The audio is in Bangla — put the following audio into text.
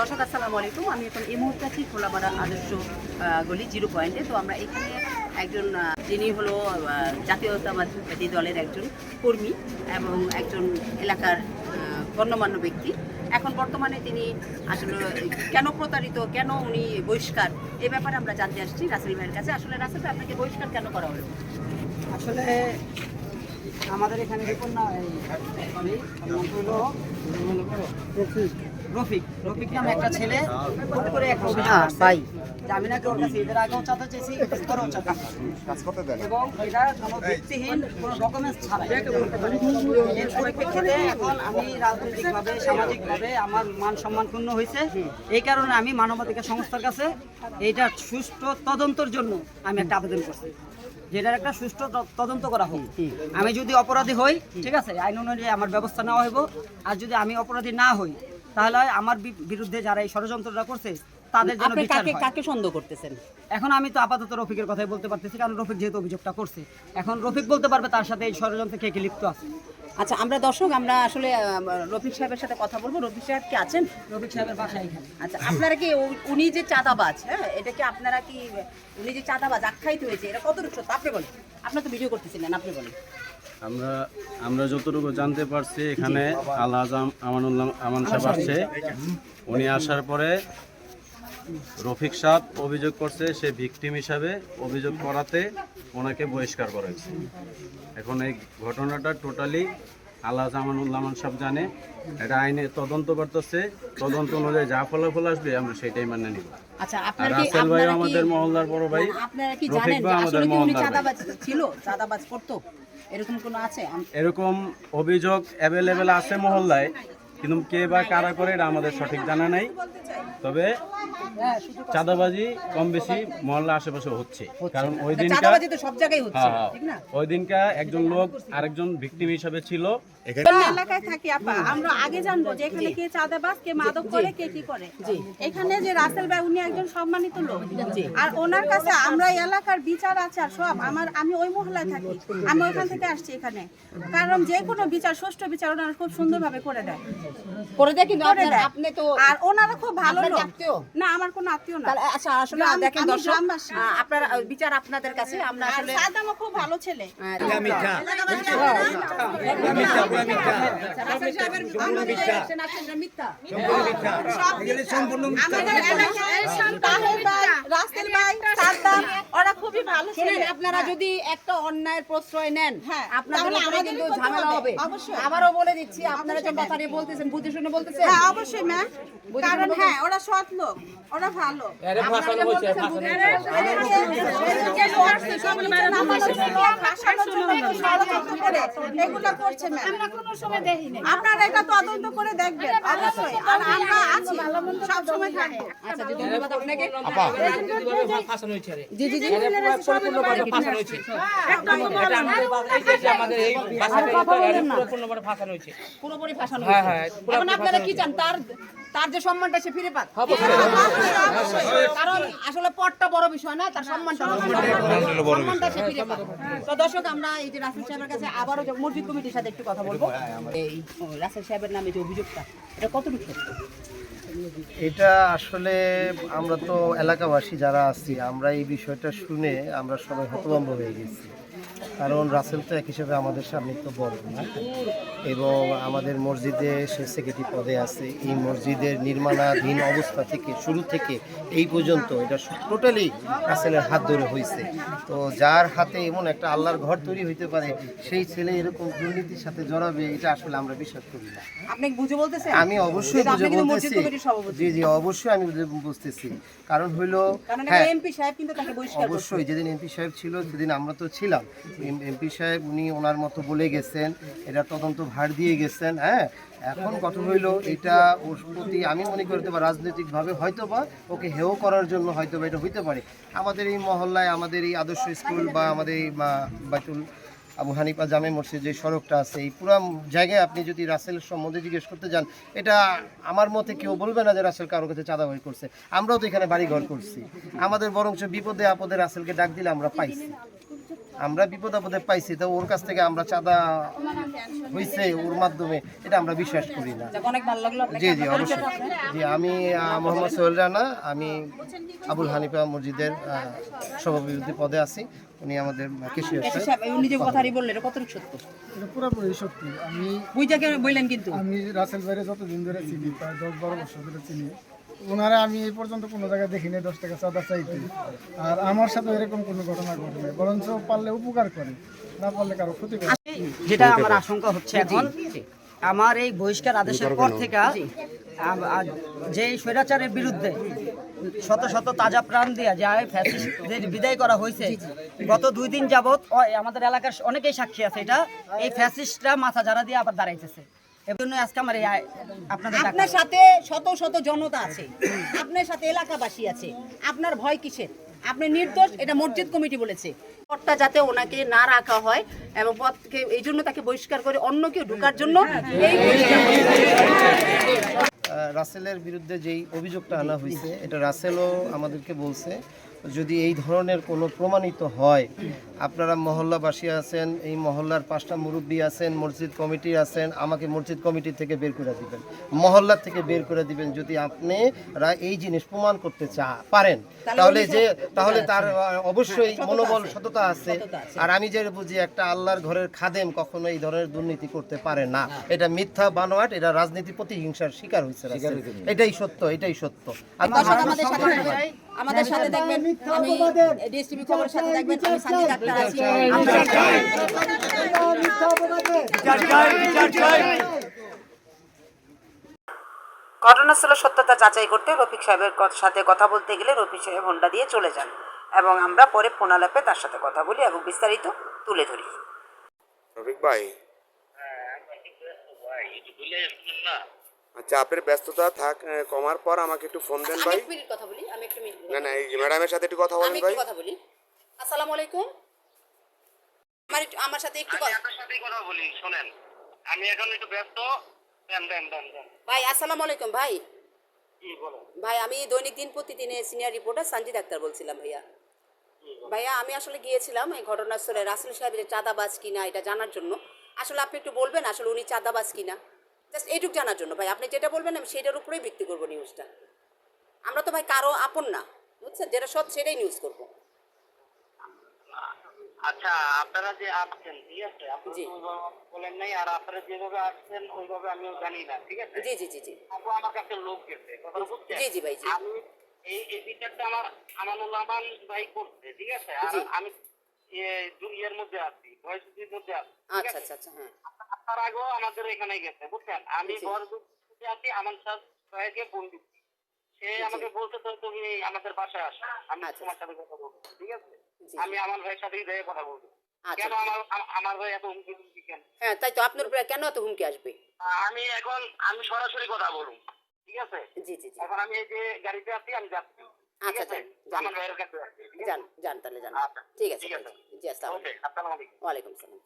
দর্শক আসসালামু আলাইকুম। আমি এখন এই মুহূর্তে আছি খোলাপাড়া আদর্শ গলি 0 পয়েন্টে। তো আমরা এখানে একজন যিনি হলো জাতীয়তাবাদী দলের একজন কর্মী এবং একজন এলাকার গণ্যমান্য ব্যক্তি। এখন বর্তমানে তিনি আসলে কেন প্রতারিত, কেন উনি বহিষ্কার, এ ব্যাপারে আমরা জানতে আসছি রাসেল ভাইয়ের কাছে। আসলে রাসেল ভাই, আপনাকে বহিষ্কার কেন করা হলো? আসলে আমাদের এখানে দেখুন না, রফিক নামে একটা ছেলে হুট করে একটা ভাই আমি নাকি ওর কাছে এদের আগেও চাঁদা চেয়েছি, এবারও চাঁদা এবং এটা কোনো ভিত্তিহীন কোনো ডকুমেন্টস ছাড়াই। এর পরিপ্রেক্ষিতে এখন আমি রাজনৈতিকভাবে সামাজিকভাবে আমার মান সম্মান ক্ষুণ্ণ হয়েছে। এই কারণে আমি মানবাধিকার সংস্থার কাছে এইটা সুষ্ঠু তদন্তের জন্য আমি একটা আবেদন করছি, যেটার একটা সুষ্ঠু তদন্ত করা হোক। আমি যদি অপরাধী হই, ঠিক আছে, আইন অনুযায়ী আমার ব্যবস্থা নেওয়া হইব। আর যদি আমি অপরাধী না হই, তাহলে আমার বিরুদ্ধে যারা এই ষড়যন্ত্রটা করছে তাদের জন্য বিচার হয়। কাকে সন্দেহ করতেছেন? এখন আমি তো আপাতত রফিকের কথাই বলতে পারতেছি, কারণ রফিক যেহেতু অভিযোগটা করছে, এখন রফিক বলতে পারবে তার সাথে এই ষড়যন্ত্রে কে কে লিপ্ত আছে। আচ্ছা, আমরা দর্শক আমরা আসলে রফিক সাহেবের সাথে কথা বলবো। রফিক সাহেব কি আছেন? রফিক সাহেবের বাসা এখানে। আচ্ছা, আপনারা কি উনি যে চাঁদাবাজ, হ্যাঁ, এটা কি আপনারা কি উনি যে চাঁদাবাজ আখ্যায়িত হয়েছে, এটা কতটুকু সত্য আপনি বলেন? আপনার তো ভিডিও করতেছিলেন, আপনি বলেন। আমরা যতটুকু জানতে পারছি, এখানে আল্লাহ আমান সাহেব আসছে। উনি আসার পরে রফিক সাহেব অভিযোগ করছে, সে ভিকটিম হিসাবে অভিযোগ করাতে ওনাকে বহিষ্কার করা হয়েছে। এখন এই ঘটনাটা টোটালি আল্লাহ আমান সাহেব জানে, এটা আইনে তদন্ত করতেছে। তদন্ত অনুযায়ী যা ফলাফল আসবে আমরা সেটাই মানে নিব। আচ্ছা, আর রাসেল ভাই আমাদের মহল্লার বড় ভাই, আপনারা কি রফিক জানেন ভাই যে আমাদের আসলে কি উনি মহল্লার চাঁদাবাজ ছিল, চাঁদাবাজ করতো, এরকম কোনো আছে? এরকম অভিযোগ অ্যাভেলেবেল আছে মহল্লায়, কিন্তু কে বা কারা করে এটা আমাদের সঠিক জানা নাই। তবে চাঁদাবাজি কম বেশি মহল্লা আশেপাশে হচ্ছে, কারণ ওই দিনটা চাঁদাবাজি তো সব জায়গায় হচ্ছে, ঠিক না? ওই দিনটা একজন লোক আরেকজন ভিকটিম হিসাবে ছিল। এলাকায় থাকি আপা, আমরা আগে জানবো যে এখানে কে চাঁদাবাজ, কে মাদক করে, কে কি করে। এখানে যে রাসেল ভাই, উনি একজন সম্মানিত লোক, আর ওনার কাছে আমরা এলাকার বিচার আচার সব আমি ওই মহল্লায় থাকি, আমি ওইখান থেকে আসছি এখানে, কারণ যে কোনো বিচার, সুষ্ঠু বিচার ওনারা খুব সুন্দরভাবে করে দেয়। কিন্তু আপনি তো, আর ওনারা খুব ভালো লোক। আত্মীয় না, আমার কোনো আত্মীয় না। আচ্ছা, আসলে দেখেন আমি দর্শক, গ্রামবাসী। আপনারা বিচার আপনাদের কাছে, আমরা আর আসলে সাদামও খুব ভালো ছেলে। ওরা খুবই ভালো ছেলে। আপনারা যদি একটা অন্যায়ের প্রশ্রয় নেন, হ্যাঁ, আপনাদের মধ্যে কিন্তু ঝামেলা হবে। অবশ্যই। আবারও বলে দিচ্ছি, আপনারা যে কথা নিয়ে বলতেছেন, বুঝে শুনে বলতেছেন। হ্যাঁ, অবশ্যই ম্যাম, কারণ হ্যাঁ, ওরা সৎ লোক, ওরা ভালো। আপনারা যে বলতেছেন, বুঝে এগুলো করছে ম্যাম, আপনারা এটা তদন্ত করে দেখবেন অবশ্যই। আর আমরা আছি, সবসময় থাকবো। আচ্ছা, ধন্যবাদ আপনাকে। জি জি জি, পুরোপুরি ফাঁসানো হয়েছে। এখন আপনারা কি চান? তার যে সম্মানটা সে ফিরে পাক, কারণ আসলে পদটা বড় বিষয় না, তার সম্মানটা সে ফিরে পাক। তো দর্শক, আমরা এই যে রাসেল সাহেবের কাছে আবারও মসজিদ কমিটির সাথে একটু কথা বলবো। এই রাসেল সাহেবের নামে যে অভিযোগটা, এটা কতটুকু সত্য? এটা আসলে আমরা তো এলাকাবাসী যারা আছি, আমরা এই বিষয়টা শুনে আমরা সবাই হতভম্ব হয়ে গেছি। কারণ রাসেল তো এক হিসেবে আমাদের সামনে তো বড় না, এবং আমাদের মসজিদে সে সেক্রেটারি পদে আছে। এই মসজিদের নির্মাণাধীন অবস্থা থেকে শুরু থেকে এই পর্যন্ত এটা টোটালি রাসেলের হাত ধরে হয়েছে। তো যার হাতে এমন একটা আল্লাহর ঘর তৈরি হইতে পারে, সেই ছেলে এরকম দুর্নীতির সাথে জড়াবে, এটা আসলে আমরা বিশ্বাস করি না। আপনি বুঝে বলতেছেন? আমি অবশ্যই বুঝে বলতেছি, জি জি অবশ্যই আমি বুঝতেছি। কারণ হইলো, হ্যাঁ এমপি সাহেব কিন্তু তাকে বহিষ্কার করছে। অবশ্যই, যেদিন এমপি সাহেব ছিল সেদিন আমরা তো ছিলাম। এমপি সাহেব উনি ওনার মতো বলে গেছেন, এটা তদন্ত ভার দিয়ে গেছেন। হ্যাঁ, এখন কথা হইলো এটা ওর প্রতি আমি মনে করতে পারি রাজনৈতিকভাবে হয়তোবা ওকে হেয় করার জন্য হয়তোবা এটা হইতে পারে। আমাদের এই মহল্লায়, আমাদের এই আদর্শ স্কুল বা আমাদের এই বাইতুল আবু হানিফা জামে মসজিদ যে সড়কটা আছে, এই পুরো জায়গায় আপনি যদি রাসেলের সম্বন্ধে জিজ্ঞেস করতে যান, এটা আমার মতে কেউ বলবে না যে রাসেল কারোর কাছে চাঁদাবাজি করছে। আমরাও তো এখানে বাড়ি ঘর করছি, আমাদের বরঞ্চ বিপদে আপদে রাসেলকে ডাক দিলে আমরা পাইছি। আমরা বিপদ আপদে পাইছি, তো ওর কাছ থেকে আমরা চাঁদা হয়েছে ওর মাধ্যমে, এটা আমরা বিশ্বাস করি না। অনেক ভালো লাগলো আপনাকে। জি জি অবশ্যই। জি আমি মোহাম্মদ সোহেল রানা, আমি আবুল হানিফা মসজিদের সভাপতি পদে আছি। উনি আমাদের কেশিয়ার কেশিয়ার সাহেব। সাহেব, উনি যে কথাটি বললেন এটা কতটুকু সত্য? এটা পুরোপুরি সত্যি। বুঝাকে বললেন কিন্তু আমি রাসেল ভাইরে যতদিন ধরে চিনি, প্রায় 10-12 বছর ধরে চিনি, ওনারা আমি এই পর্যন্ত কোনো জায়গায় দেখিনি 10 টাকা চাঁদা চাইতে। আর আমার সাথে এরকম কোনো ঘটনা ঘটে নাই, বরঞ্চ পারলে উপকার করে, না পারলে কারো ক্ষতি করে। যেটা আমার আশঙ্কা হচ্ছে এখন, আমার এই বহিষ্কার আদেশের পর থেকে যে স্বৈরাচারের বিরুদ্ধে শত শত তাজা প্রাণ দিয়া যায় ফ্যাসিস্টদের বিদায় করা হয়েছে, গত 2 দিন যাবৎ আমাদের এলাকার অনেকেই সাক্ষী আছে, এটা এই ফ্যাসিস্টরা মাথা যারা দিয়ে আবার দাঁড়াইতেছে। এর জন্য আজকে আমার আপনার সাথে শত শত জনতা আছে, আপনার সাথে এলাকাবাসী আছে, আপনার ভয় কিসের? আপনি নির্দোষ, এটা মসজিদ কমিটি বলেছে। পদটা যাতে ওনাকে না রাখা হয় এবং পদকে এই জন্য তাকে বহিষ্কার করে অন্য কেউ ঢোকার জন্য এই রাসেলের বিরুদ্ধে যেই অভিযোগটা আনা হয়েছে, এটা রাসেলও আমাদেরকে বলছে, যদি এই ধরনের কোনো প্রমাণিত হয়, আপনারা মহল্লাবাসী আছেন, এই মহল্লার 5টা মুরব্বী আছেন, মসজিদ কমিটি আছেন, আমাকে মসজিদ কমিটি থেকে বের করে দিবেন, মহল্লা থেকে বের করে দিবেন। যদি আপনারা এই জিনিস প্রমাণ করতে পারেন, তাহলে তার অবশ্যই মনোবল সততা আছে। আর আমি যে বুঝি, একটা আল্লাহর ঘরের খাদেম কখনো এই ধরনের দুর্নীতি করতে পারে না। এটা মিথ্যা বানোয়াট, এটা রাজনীতি প্রতিহিংসার শিকার হয়েছে। এটাই সত্য, এটাই সত্য। আমাদের সাথে দেখবেন, আমি ডিএসটিভি খবরের সাথে দেখবেন, আমি সাথী ডাক্তার আছি। ঘটনাস্থলের সত্যতা যাচাই করতে রফিক সাহেবের সাথে কথা বলতে গেলে রফিক সাহেব হোন্ডা দিয়ে চলে যান এবং আমরা পরে ফোনালাপে তার সাথে কথা বলি এবং বিস্তারিত তুলে ধরি। রফিক ভাই, আচ্ছা আপনার ব্যস্ততা থাক কমার পর আমাকে একটু ফোন দেন ভাই। কথা বলি, আমি একটু না না, এই ম্যাডামের সাথে একটু কথা বলেন ভাই। কথা বলি। আসসালামু আলাইকুম। আমার সাথে একটু আপনার সাথেই কথা বলি, শুনেন আমি এখন একটু ব্যস্ত। ভাই আসসালামু আলাইকুম। ভাই কি বলেন ভাই, আমি দৈনিক দিন প্রতিদিনের সিনিয়র রিপোর্টার সানজিদ আক্তার বলছিলাম। ভাইয়া আমি আসলে গিয়েছিলাম এই ঘটনাস্থলে রাসেল সাহেবের চাঁদাবাজ কিনা এটা জানার জন্য। আসলে আপনি একটু বলবেন আসলে উনি চাঁদাবাজ কিনা, জাস্ট এইটুকু জানার জন্য। ভাই আপনি যেটা বলবেন আমি সেটার উপরেই ভিত্তি করবো নিউজটা। আমরা তো ভাই কারো আপন না, বুঝছেন, যেটা সৎ সেটাই নিউজ করবো। আচ্ছা আপনারা যে আসছেন, ঠিক আছে, আপনি বলেন নাই, আর আপনারা যেভাবে আসছেন ওইভাবে আমিও জানি না, ঠিক আছে। জি জি জি জি আপু আমার কাছে লোক গেছে, কথা বুঝছেন। জি জি ভাই জি। আমি এই বিচারটা আমার আমানুল রহমান ভাই করছে, ঠিক আছে। আর আমি এর মধ্যে আছি, ভয়সূচির মধ্যে আছি। আচ্ছা আচ্ছা আচ্ছা, হ্যাঁ। আপনার আগেও আমাদের এখানে গেছে, বুঝছেন। আমি ভরদুপুরে আছি, আমার সাথে ফোন দিচ্ছি, সে আমাকে বলছে তো তুমি আমাদের বাসায় আসো, আমি তোমার সাথে কথা বলবো, ঠিক আছে। আমি আমার ভাইয়ের সাথেই যাই কথা বলবো। কেন আমার ভাই এত হুমকি হুমকি কেন? হ্যাঁ তাই তো, আপনার উপরে কেন এত হুমকি আসবে? আমি সরাসরি কথা বলুন, ঠিক আছে। জি জি জি। এখন আমি এই যে গাড়িতে আছি, আমি যাচ্ছি। আচ্ছা আমার ভাইয়ের কাছে যান যান, তাহলে যান। ঠিক আছে। জি আসসালামু আলাইকুম। ওয়ালাইকুম আসসালাম।